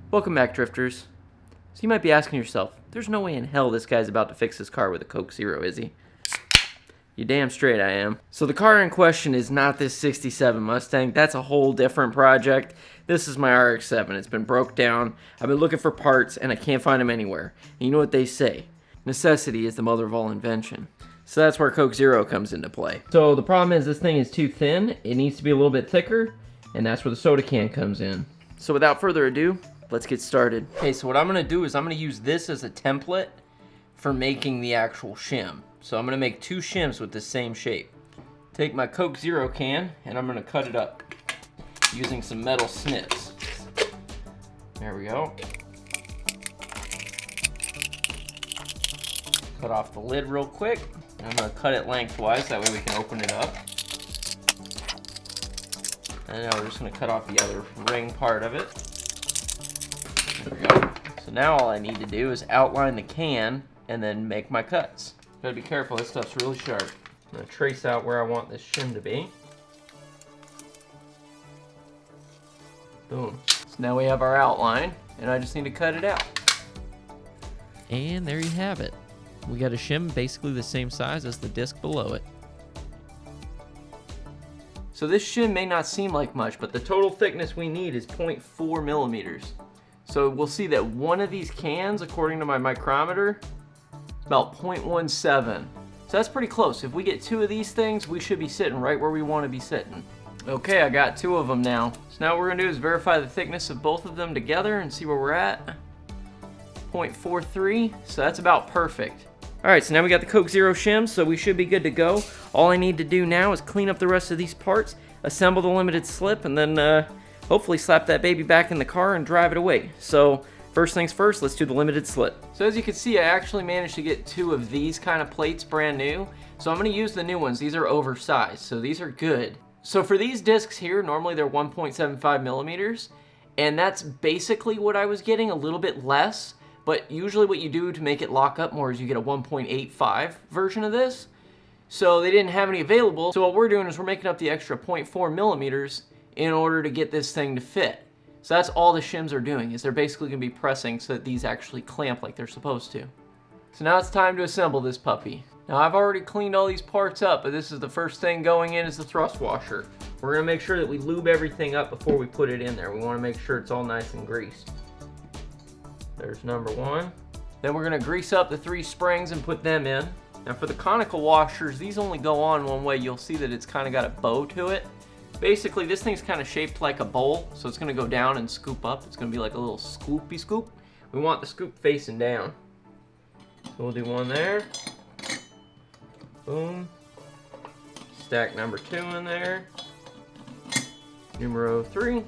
Welcome back, drifters. So you might be asking yourself, there's no way in hell this guy's about to fix his car with a Coke Zero, is he? You damn straight I am. So the car in question is not this 67 Mustang. That's a whole different project. This is my RX-7. It's been broke down. I've been looking for parts and I can't find them anywhere. And you know what they say? Necessity is the mother of all invention. So that's where Coke Zero comes into play. So the problem is this thing is too thin. It needs to be a little bit thicker, and that's where the soda can comes in. So without further ado, let's get started. Okay, so what I'm gonna do is I'm gonna use this as a template for making the actual shim. So I'm gonna make two shims with the same shape. Take my Coke Zero can and I'm gonna cut it up using some metal snips. There we go. Cut off the lid real quick. I'm gonna cut it lengthwise, that way we can open it up. And now we're just gonna cut off the other ring part of it. There we go. So now all I need to do is outline the can and then make my cuts. Gotta be careful, this stuff's really sharp. I'm gonna trace out where I want this shim to be. Boom. So now we have our outline, and I just need to cut it out. And there you have it. We got a shim basically the same size as the disc below it. So this shim may not seem like much, but the total thickness we need is 0.4 millimeters. So we'll see that one of these cans, according to my micrometer, is about 0.17. So that's pretty close. If we get two of these things, we should be sitting right where we want to be sitting. Okay, I got two of them now. So now what we're gonna do is verify the thickness of both of them together and see where we're at. 0.43, so that's about perfect. All right, so now we got the Coke Zero shim, so we should be good to go. All I need to do now is clean up the rest of these parts, assemble the limited slip, and then hopefully slap that baby back in the car and drive it away. So first things first, let's do the limited slip. So as you can see, I actually managed to get two of these kind of plates brand new. So I'm gonna use the new ones. These are oversized, so these are good. So for these discs here, normally they're 1.75 millimeters, and that's basically what I was getting, a little bit less. But usually what you do to make it lock up more is you get a 1.85 version of this. So they didn't have any available. So what we're doing is we're making up the extra 0.4 millimeters in order to get this thing to fit. So that's all the shims are doing, is they're basically gonna be pressing so that these actually clamp like they're supposed to. So now it's time to assemble this puppy. Now I've already cleaned all these parts up, but this is the first thing going in is the thrust washer. We're gonna make sure that we lube everything up before we put it in there. We wanna make sure it's all nice and greased. There's number one. Then we're gonna grease up the 3 springs and put them in. Now for the conical washers, these only go on one way. You'll see that it's kind of got a bow to it. Basically, this thing's kind of shaped like a bowl, so it's gonna go down and scoop up. It's gonna be like a little scoopy scoop. We want the scoop facing down. So we'll do one there. Boom. Stack number 2 in there. Numero 3.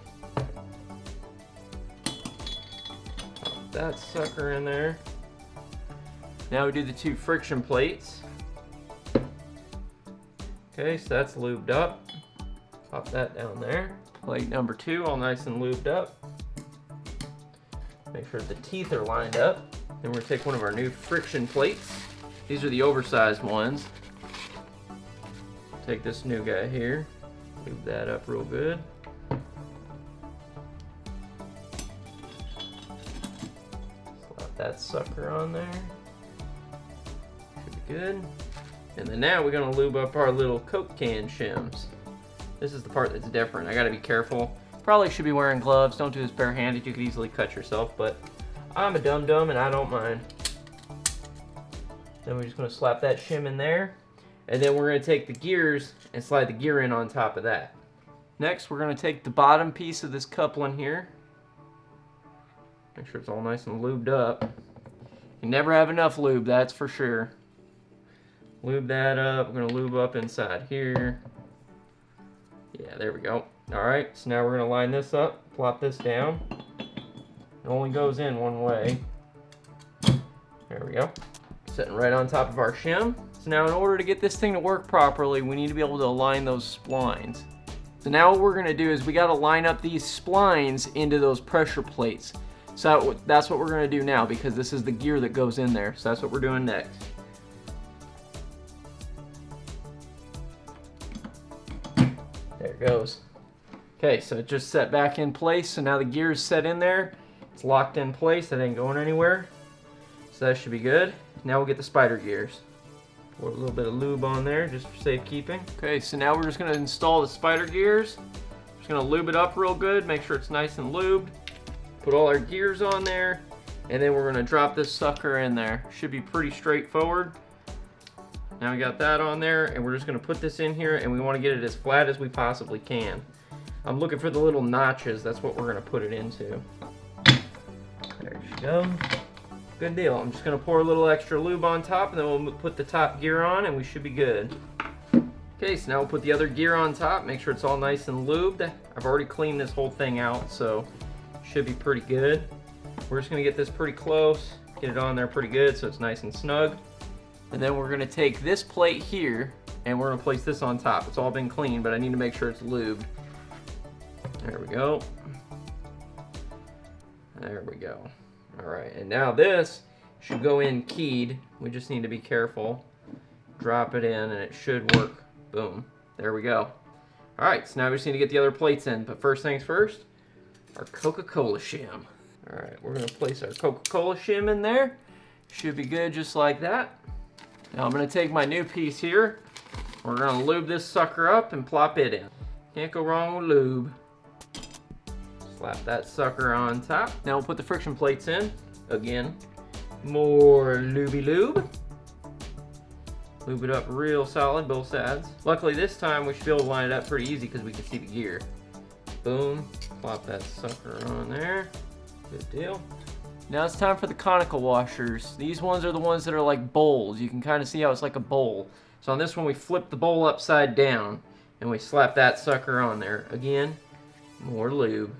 That sucker in there. Now we do the 2 friction plates. Okay, so that's lubed up. Pop that down there. Plate number 2, all nice and lubed up. Make sure the teeth are lined up. Then we're gonna take one of our new friction plates. These are the oversized ones. Take this new guy here. Lube that up real good. That sucker on there. Should be good. And then now we're gonna lube up our little Coke can shims. This is the part that's different. I gotta be careful. Probably should be wearing gloves. Don't do this barehanded. You could easily cut yourself, but I'm a dum-dum and I don't mind. Then we're just gonna slap that shim in there. And then we're gonna take the gears and slide the gear in on top of that. Next, we're gonna take the bottom piece of this coupling here. Make sure it's all nice and lubed up. You never have enough lube, that's for sure. Lube that up. We're gonna lube up inside here. Yeah, there we go. All right, so now we're gonna line this up, plop this down. It only goes in one way. There we go. Sitting right on top of our shim. So now in order to get this thing to work properly, we need to be able to align those splines. So now what we're gonna do is we gotta line up these splines into those pressure plates. So that's what we're gonna do now, because this is the gear that goes in there. So that's what we're doing next. There it goes. Okay, so it just set back in place. So now the gear is set in there. It's locked in place, that ain't going anywhere. So that should be good. Now we'll get the spider gears. Pour a little bit of lube on there just for safekeeping. Okay, so now we're just gonna install the spider gears. Just gonna lube it up real good, make sure it's nice and lubed. Put all our gears on there, and then we're gonna drop this sucker in there. Should be pretty straightforward. Now we got that on there, and we're just gonna put this in here, and we wanna get it as flat as we possibly can. I'm looking for the little notches, that's what we're gonna put it into. There you go. Good deal. I'm just gonna pour a little extra lube on top, and then we'll put the top gear on, and we should be good. Okay, so now we'll put the other gear on top, make sure it's all nice and lubed. I've already cleaned this whole thing out, so should be pretty good. We're just gonna get this pretty close, get it on there pretty good so it's nice and snug. And then we're gonna take this plate here, and we're gonna place this on top. It's all been cleaned, but I need to make sure it's lubed. There we go. There we go. All right, and now this should go in keyed. We just need to be careful. Drop it in and it should work. Boom, there we go. All right, so now we just need to get the other plates in, but first things first, our Coca-Cola shim. All right, we're gonna place our Coca-Cola shim in there. Should be good just like that. Now I'm gonna take my new piece here. We're gonna lube this sucker up and plop it in. Can't go wrong with lube. Slap that sucker on top. Now we'll put the friction plates in. Again, more lubey lube. Lube it up real solid, both sides. Luckily this time we should be able to line it up pretty easy because we can see the gear. Boom, plop that sucker on there. Good deal. Now it's time for the conical washers. These ones are the ones that are like bowls. You can kind of see how it's like a bowl. So on this one we flip the bowl upside down and we slap that sucker on there. Again, more lube.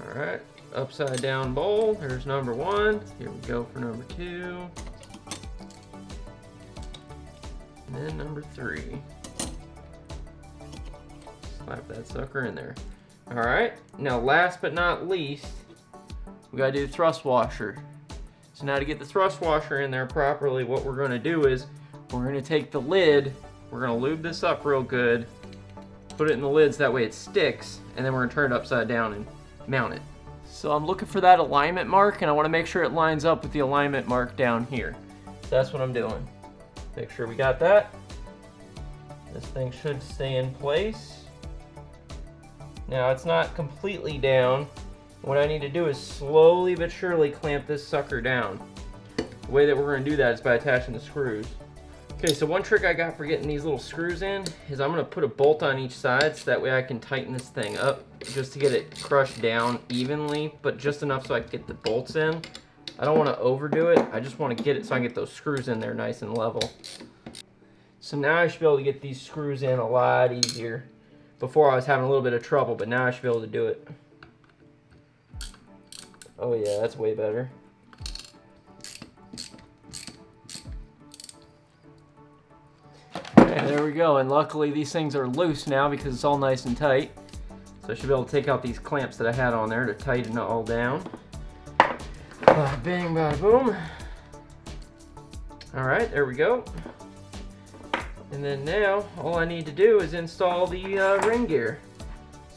All right, upside down bowl, there's number one. Here we go for number two. And then number three. Slap that sucker in there. All right, now last but not least, we gotta do the thrust washer. So now to get the thrust washer in there properly, what we're gonna do is, we're gonna take the lid, we're gonna lube this up real good, put it in the lids, that way it sticks, and then we're gonna turn it upside down and mount it. So I'm looking for that alignment mark, and I want to make sure it lines up with the alignment mark down here. So that's what I'm doing. Make sure we got that. This thing should stay in place. Now it's not completely down. What I need to do is slowly but surely clamp this sucker down. The way that we're going to do that is by attaching the screws. Okay, so one trick I got for getting these little screws in is I'm going to put a bolt on each side so that way I can tighten this thing up just to get it crushed down evenly, but just enough so I can get the bolts in. I don't want to overdo it, I just want to get it so I can get those screws in there nice and level. So now I should be able to get these screws in a lot easier. Before I was having a little bit of trouble, but now I should be able to do it. Oh yeah, that's way better. And there we go, and luckily these things are loose now because it's all nice and tight. So I should be able to take out these clamps that I had on there to tighten it all down. Bada bing, bada boom. Alright, there we go. And then now, all I need to do is install the ring gear.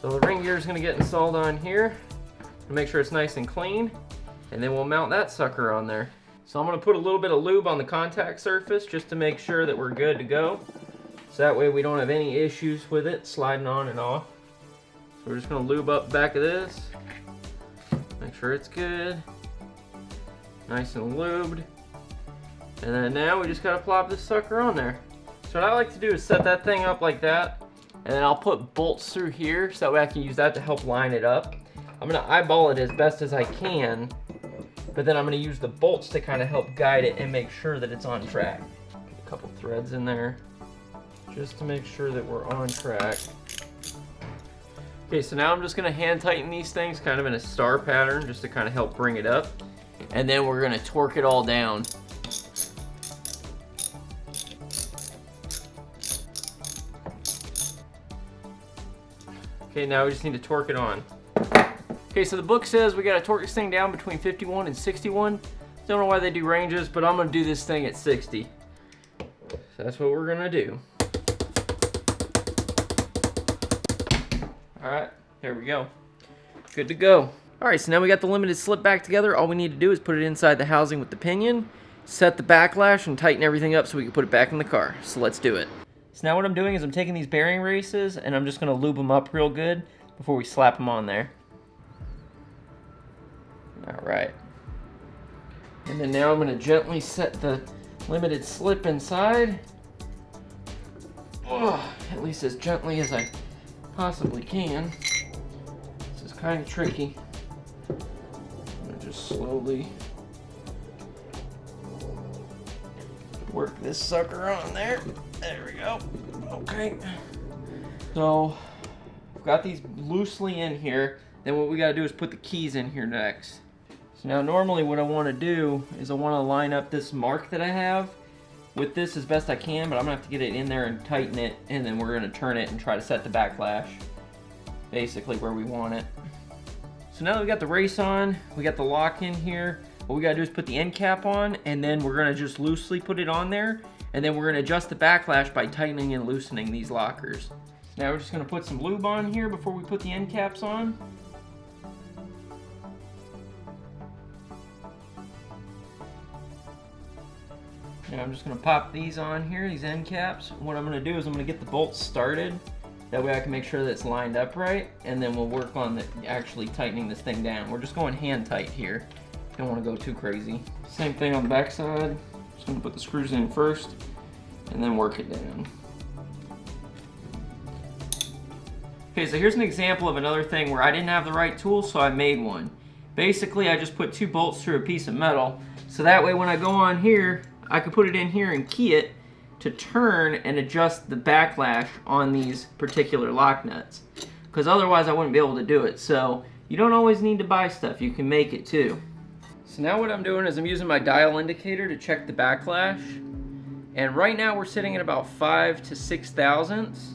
So the ring gear is going to get installed on here to make sure it's nice and clean. And then we'll mount that sucker on there. So I'm going to put a little bit of lube on the contact surface just to make sure that we're good to go. So that way we don't have any issues with it sliding on and off. So we're just going to lube up the back of this. Make sure it's good. Nice and lubed. And then now we just got to plop this sucker on there. So what I like to do is set that thing up like that. And then I'll put bolts through here so that way I can use that to help line it up. I'm going to eyeball it as best as I can. But then I'm going to use the bolts to kind of help guide it and make sure that it's on track. A couple threads in there just to make sure that we're on track. Okay, so now I'm just going to hand tighten these things kind of in a star pattern just to kind of help bring it up. And then we're going to torque it all down. Okay, now we just need to torque it on. Okay, so the book says we gotta torque this thing down between 51 and 61. Don't know why they do ranges, but I'm gonna do this thing at 60. So that's what we're gonna do. All right, here we go. Good to go. Alright, so now we got the limited slip back together. All we need to do is put it inside the housing with the pinion, set the backlash, and tighten everything up so we can put it back in the car. So let's do it. So now what I'm doing is I'm taking these bearing races and I'm just going to lube them up real good before we slap them on there. Alright. And then now I'm going to gently set the limited slip inside. At least as gently as I possibly can. This is kind of tricky. I'm going to just slowly work this sucker on there. There we go. Okay. So, I've got these loosely in here. Then what we got to do is put the keys in here next. So now normally what I want to do is I want to line up this mark that I have with this as best I can, but I'm going to have to get it in there and tighten it, and then we're going to turn it and try to set the backlash basically where we want it. So now that we got the race on, we got the lock in here, what we got to do is put the end cap on, and then we're going to just loosely put it on there, and then we're going to adjust the backlash by tightening and loosening these lockers. Now we're just going to put some lube on here before we put the end caps on. Now I'm just going to pop these on here, these end caps. What I'm going to do is I'm going to get the bolts started. That way I can make sure that it's lined up right, and then we'll work on actually tightening this thing down. We're just going hand tight here. Don't want to go too crazy. Same thing on the back side. Just going to put the screws in first, and then work it down. Okay, so here's an example of another thing where I didn't have the right tool, so I made one. Basically, I just put 2 bolts through a piece of metal, so that way when I go on here, I could put it in here and key it to turn and adjust the backlash on these particular lock nuts. Because otherwise I wouldn't be able to do it. So you don't always need to buy stuff, you can make it too. So now what I'm doing is I'm using my dial indicator to check the backlash. And right now we're sitting at about 5 to 6 thousandths.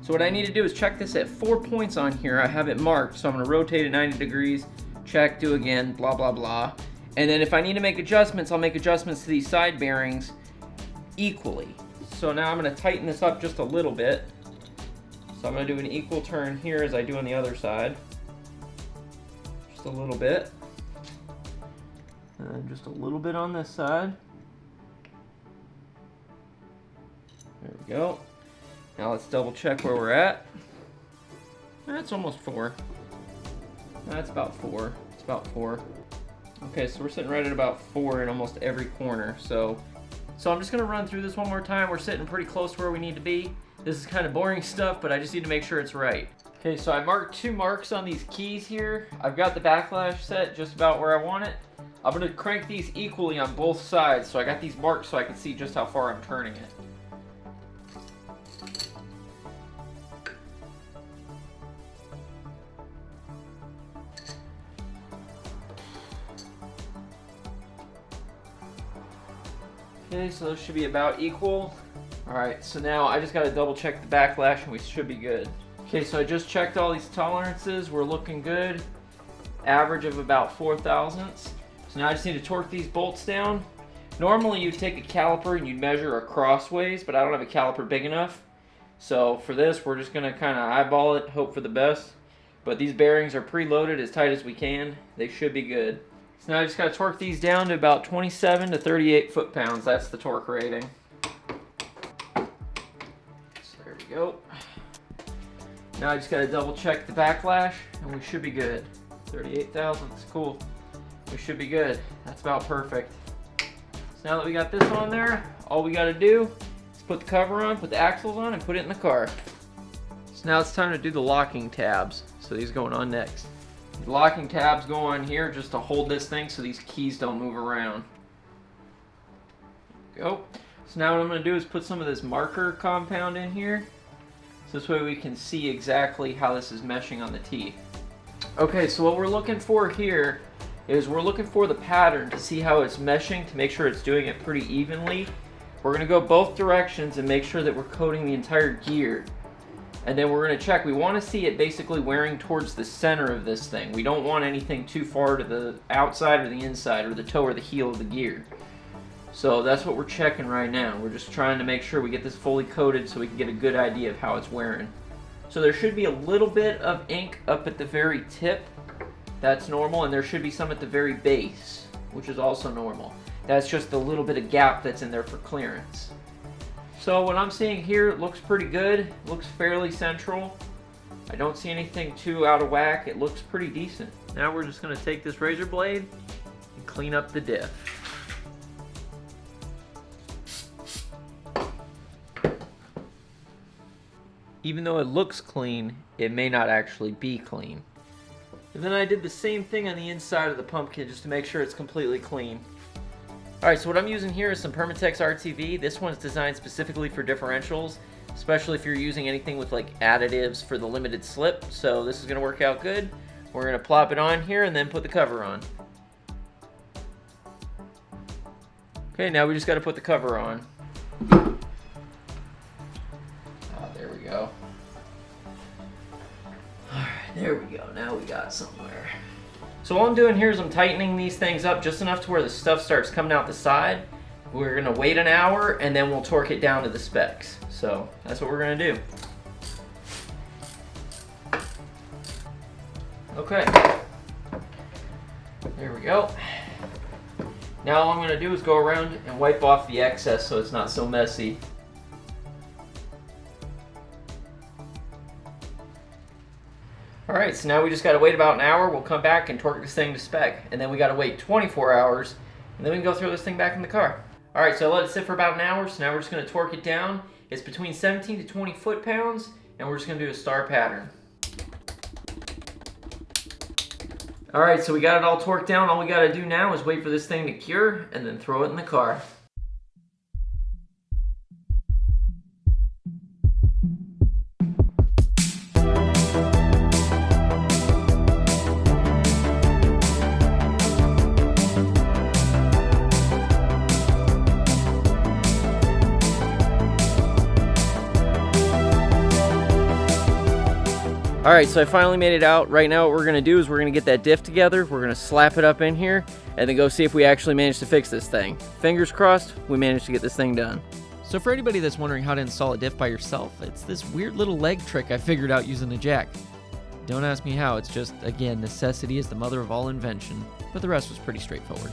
So what I need to do is check this at 4 points on here. I have it marked, so I'm going to rotate it 90 degrees, check, do again, blah blah blah. And then if I need to make adjustments, I'll make adjustments to these side bearings equally. So now I'm going to tighten this up just a little bit. So I'm going to do an equal turn here as I do on the other side. Just a little bit. And just a little bit on this side. There we go. Now let's double check where we're at. That's almost 4. That's about 4. It's about 4. Okay, so we're sitting right at about 4 in almost every corner. So I'm just going to run through this one more time. We're sitting pretty close to where we need to be. This is kind of boring stuff, but I just need to make sure it's right. Okay, so I marked 2 marks on these keys here. I've got the backlash set just about where I want it. I'm going to crank these equally on both sides, so I got these marked so I can see just how far I'm turning it. Okay, so those should be about equal. Alright, so now I just got to double check the backlash and we should be good. Okay, so I just checked all these tolerances. We're looking good. Average of about 4 thousandths. So now I just need to torque these bolts down. Normally you'd take a caliper and you'd measure crossways, but I don't have a caliper big enough. So for this, we're just going to kind of eyeball it, hope for the best. But these bearings are preloaded as tight as we can. They should be good. So now I just got to torque these down to about 27 to 38 foot-pounds. That's the torque rating. So there we go. Now I just got to double check the backlash and we should be good. 38 thousandths, cool. We should be good. That's about perfect. So now that we got this on there, all we got to do is put the cover on, put the axles on, and put it in the car. So now it's time to do the locking tabs. So these going on next. The locking tabs go on here just to hold this thing so these keys don't move around. There we go. So now what I'm going to do is put some of this marker compound in here. So this way we can see exactly how this is meshing on the teeth. Okay, so what we're looking for here is we're looking for the pattern to see how it's meshing, to make sure it's doing it pretty evenly. We're going to go both directions and make sure that we're coating the entire gear. And then we're going to check. We want to see it basically wearing towards the center of this thing. We don't want anything too far to the outside or the inside or the toe or the heel of the gear. So that's what we're checking right now. We're just trying to make sure we get this fully coated so we can get a good idea of how it's wearing. So there should be a little bit of ink up at the very tip. That's normal, and there should be some at the very base, which is also normal. That's just a little bit of gap that's in there for clearance. So what I'm seeing here, it looks pretty good. It looks fairly central. I don't see anything too out of whack. It looks pretty decent. Now we're just gonna take this razor blade and clean up the diff. Even though it looks clean, it may not actually be clean. And then I did the same thing on the inside of the pump kit just to make sure it's completely clean. Alright, so what I'm using here is some Permatex RTV. This one's designed specifically for differentials, especially if you're using anything with like additives for the limited slip. So this is going to work out good. We're going to plop it on here and then put the cover on. Okay, now we just got to put the cover on. There we go. Alright, there we go. Now we got somewhere. So all I'm doing here is I'm tightening these things up just enough to where the stuff starts coming out the side. We're going to wait an hour and then we'll torque it down to the specs. So that's what we're going to do. Okay. There we go. Now all I'm going to do is go around and wipe off the excess so it's not so messy. Alright, so now we just got to wait about an hour. We'll come back and torque this thing to spec. And then we got to wait 24 hours. And then we can go throw this thing back in the car. Alright, so I let it sit for about an hour. So now we're just going to torque it down. It's between 17 to 20 foot-pounds. And we're just going to do a star pattern. Alright, so we got it all torqued down. All we got to do now is wait for this thing to cure and then throw it in the car. Alright, so I finally made it out. Right now what we're going to do is we're going to get that diff together, we're going to slap it up in here, and then go see if we actually managed to fix this thing. Fingers crossed, we managed to get this thing done. So for anybody that's wondering how to install a diff by yourself, it's this weird little leg trick I figured out using a jack. Don't ask me how, it's just, again, necessity is the mother of all invention, but the rest was pretty straightforward.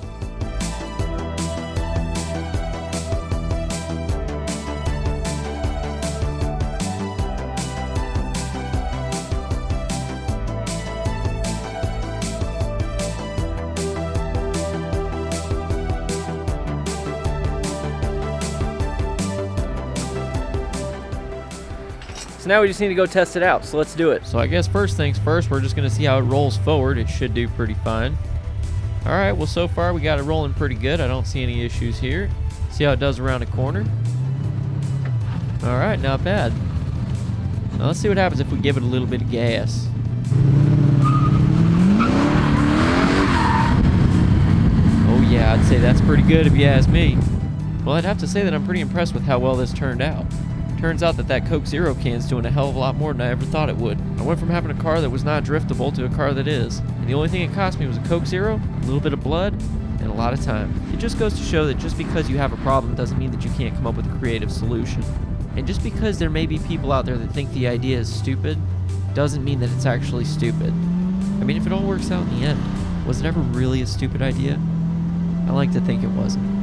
So now we just need to go test it out, so let's do it. So I guess first things first, we're just gonna see how it rolls forward. It should do pretty fine. All right, well so far we got it rolling pretty good. I don't see any issues here. See how it does around a corner. All right, not bad. Now let's see what happens if we give it a little bit of gas. Oh yeah, I'd say that's pretty good if you ask me. Well, I'd have to say that I'm pretty impressed with how well this turned out. Turns out that Coke Zero can's doing a hell of a lot more than I ever thought it would. I went from having a car that was not driftable to a car that is. And the only thing it cost me was a Coke Zero, a little bit of blood, and a lot of time. It just goes to show that just because you have a problem doesn't mean that you can't come up with a creative solution. And just because there may be people out there that think the idea is stupid, doesn't mean that it's actually stupid. I mean, if it all works out in the end, was it ever really a stupid idea? I like to think it wasn't.